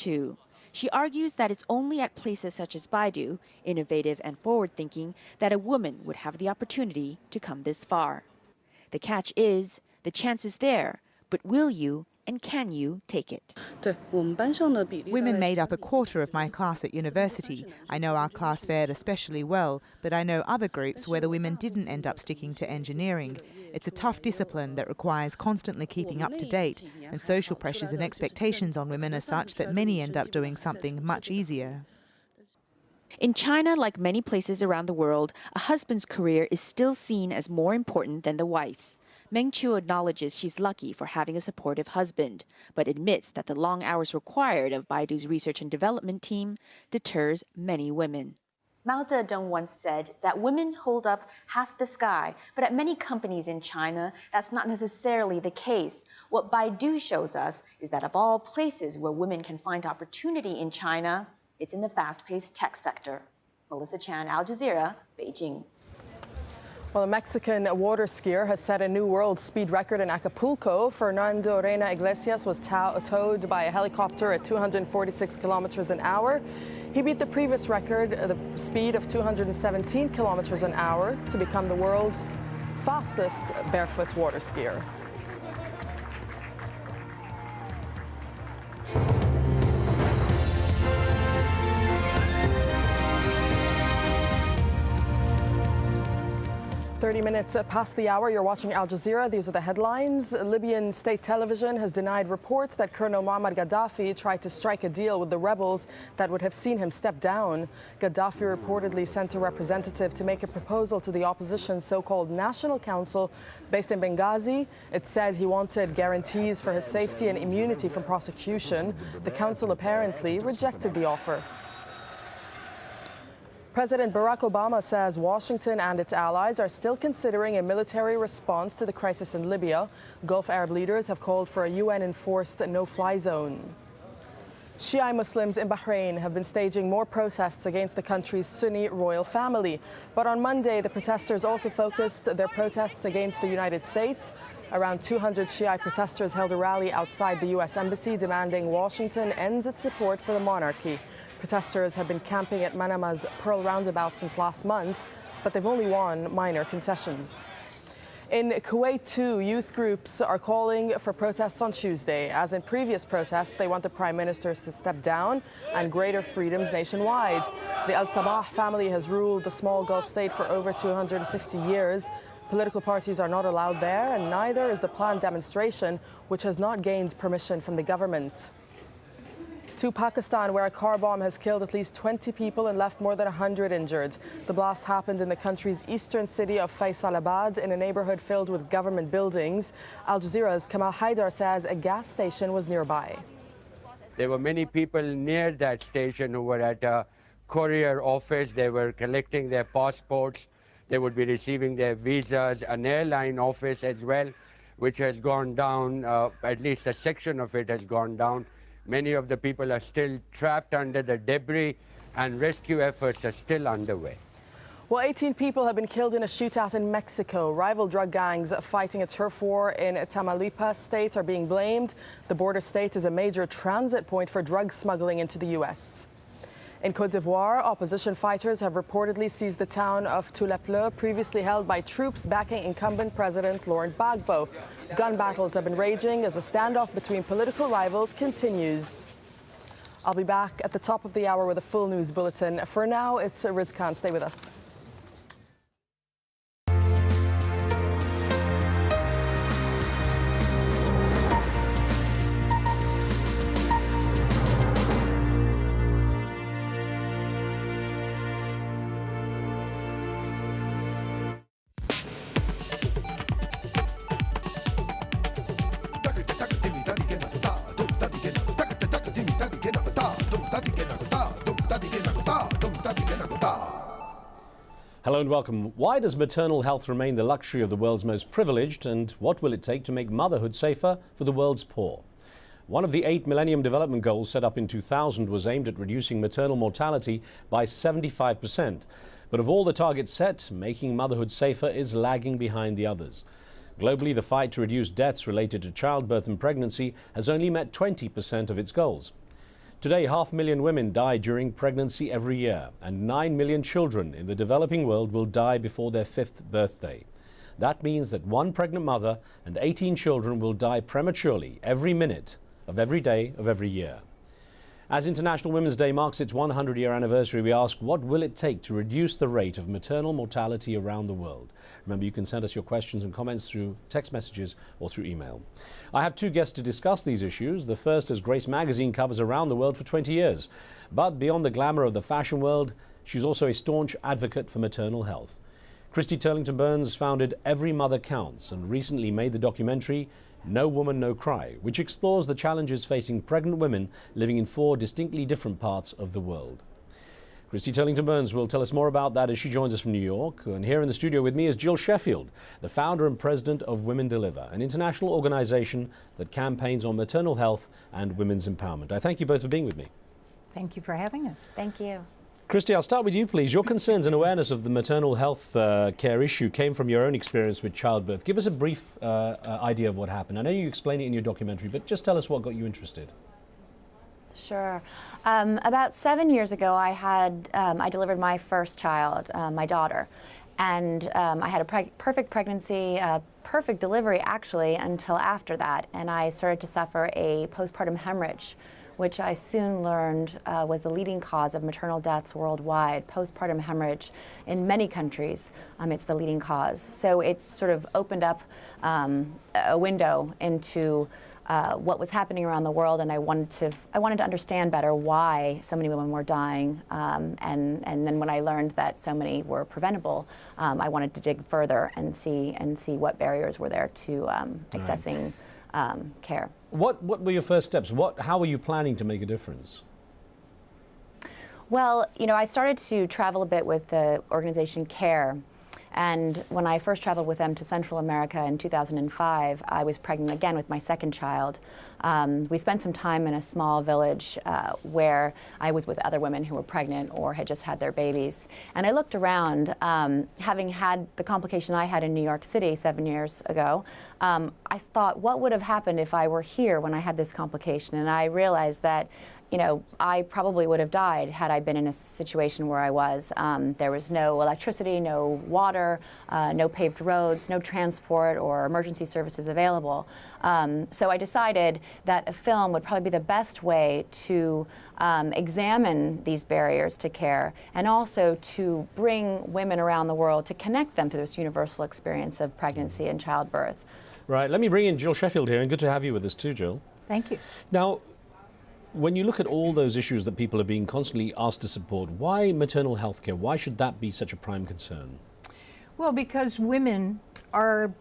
too. She argues that it's only at places such as Baidu, innovative and forward-thinking, that a woman would have the opportunity to come this far. The catch is, the chance is there, but will you and can you take it? Women made up a quarter of my class at university. I know our class fared especially well, but I know other groups where the women didn't end up sticking to engineering. It's a tough discipline that requires constantly keeping up to date, and social pressures and expectations on women are such that many end up doing something much easier. In China, like many places around the world, a husband's career is still seen as more important than the wife's. Meng Chu acknowledges she's lucky for having a supportive husband, but admits that the long hours required of Baidu's research and development team deters many women. Mao Zedong once said that women hold up half the sky, but at many companies in China, that's not necessarily the case. What Baidu shows us is that of all places where women can find opportunity in China, it's in the fast-paced tech sector. Melissa Chan, Al Jazeera, Beijing. Well, a Mexican water skier has set a new world speed record in Acapulco. Fernando Reina Iglesias was towed by a helicopter at 246 kilometers an hour. He beat the previous record, the speed of 217 kilometers an hour, to become the world's fastest barefoot water skier. "30 minutes past the hour, you're watching Al Jazeera. These are the headlines. Libyan state television has denied reports that Colonel Muammar Gaddafi tried to strike a deal with the rebels that would have seen him step down. Gaddafi reportedly sent a representative to make a proposal to the opposition's so-called National Council based in Benghazi. It said he wanted guarantees for his safety and immunity from prosecution. The council apparently rejected the offer. President Barack Obama says Washington and its allies are still considering a military response to the crisis in Libya. Gulf Arab leaders have called for a UN-enforced no-fly zone. Shia Muslims in Bahrain have been staging more protests against the country's Sunni royal family. But on Monday, the protesters also focused their protests against the United States. Around 200 Shia protesters held a rally outside the U.S. Embassy demanding Washington ends its support for the monarchy. Protesters have been camping at Manama's Pearl Roundabout since last month, but they've only won minor concessions. In Kuwait, too, youth groups are calling for protests on Tuesday. As in previous protests, they want the prime ministers to step down and greater freedoms nationwide. The Al Sabah family has ruled the small Gulf state for over 250 years. Political parties are not allowed there, and neither is the planned demonstration, which has not gained permission from the government. To Pakistan, where a car bomb has killed at least 20 people and left more than 100 injured. The blast happened in the country's eastern city of Faisalabad in a neighborhood filled with government buildings. Al Jazeera's Kamal Haidar says a gas station was nearby. There were many people near that station who were at a courier office. They were collecting their passports. They would be receiving their visas. An airline office as well, which has gone down, at least a section of it has gone down. Many of the people are still trapped under the debris, and rescue efforts are still underway. Well, 18 people have been killed in a shootout in Mexico. Rival drug gangs fighting a turf war in Tamaulipas state are being blamed. The border state is a major transit point for drug smuggling into the U.S. In Côte d'Ivoire, opposition fighters have reportedly seized the town of Tulepleu, previously held by troops backing incumbent President Laurent Gbagbo. Gun battles have been raging as the standoff between political rivals continues. I'll be back at the top of the hour with a full news bulletin. For now, it's Riz Khan. Stay with us. Hello and welcome. Why does maternal health remain the luxury of the world's most privileged, and what will it take to make motherhood safer for the world's poor? One of the 8 Millennium Development Goals set up in 2000 was aimed at reducing maternal mortality by 75%. But of all the targets set, making motherhood safer is lagging behind the others. Globally, the fight to reduce deaths related to childbirth and pregnancy has only met 20% of its goals. Today, 500,000 women die during pregnancy every year, and 9 million children in the developing world will die before their 5th birthday. That means that one pregnant mother and 18 children will die prematurely every minute of every day of every year. As International Women's Day marks its 100-year anniversary, we ask, what will it take to reduce the rate of maternal mortality around the world? Remember, you can send us your questions and comments through text messages or through email. I have two guests to discuss these issues. The first, as Grace Magazine covers around the world for 20 years. But beyond the glamour of the fashion world, she's also a staunch advocate for maternal health. Christy Turlington-Burns founded Every Mother Counts and recently made the documentary No Woman, No Cry, which explores the challenges facing pregnant women living in 4 distinctly different parts of the world. Christy Turlington-Burns will tell us more about that as she joins us from New York. And here in the studio with me is Jill Sheffield, the founder and president of Women Deliver, an international organization that campaigns on maternal health and women's empowerment. I thank you both for being with me. Thank you for having us. Thank you. Christy, I'll start with you, please. Your concerns and awareness of the maternal health care issue came from your own experience with childbirth. Give us a brief idea of what happened. I know you explain it in your documentary, but just tell us what got you interested. Sure. About 7 years ago, I delivered my first child, my daughter, and I had a perfect pregnancy, perfect delivery actually, until after that, and I started to suffer a postpartum hemorrhage, which I soon learned was the leading cause of maternal deaths worldwide. Postpartum hemorrhage in many countries, it's the leading cause. So it's sort of opened up a window into what was happening around the world, and I wanted to understand better why so many women were dying, and then when I learned that so many were preventable, I wanted to dig further and see what barriers were there to accessing care. What were your first steps? How were you planning to make a difference? Well, you know, I started to travel a bit with the organization CARE. And when I first traveled with them to Central America in 2005, I was pregnant again with my second child. We spent some time in a small village where I was with other women who were pregnant or had just had their babies. And I looked around, having had the complication I had in New York City 7 years ago, I thought, what would have happened if I were here when I had this complication? And I realized that, you know, I probably would have died had I been in a situation where I was. There was no electricity, no water, no paved roads, no transport or emergency services available. So I decided that a film would probably be the best way to examine these barriers to care, and also to bring women around the world, to connect them to this universal experience of pregnancy and childbirth. Right, let me bring in Jill Sheffield here, and good to have you with us too, Jill. Thank you. Now, when you look at all those issues that people are being constantly asked to support, why maternal health care? Why should that be such a prime concern? Well, because women are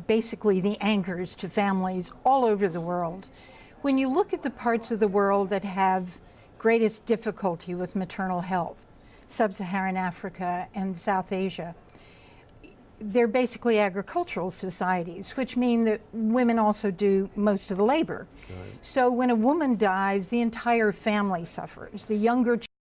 basically the anchors to families all over the world. When you look at the parts of the world that have greatest difficulty with maternal health, Sub-Saharan Africa and South Asia, they're basically agricultural societies, which mean that women also do most of the labor. Right. So when a woman dies, the entire family suffers. The younger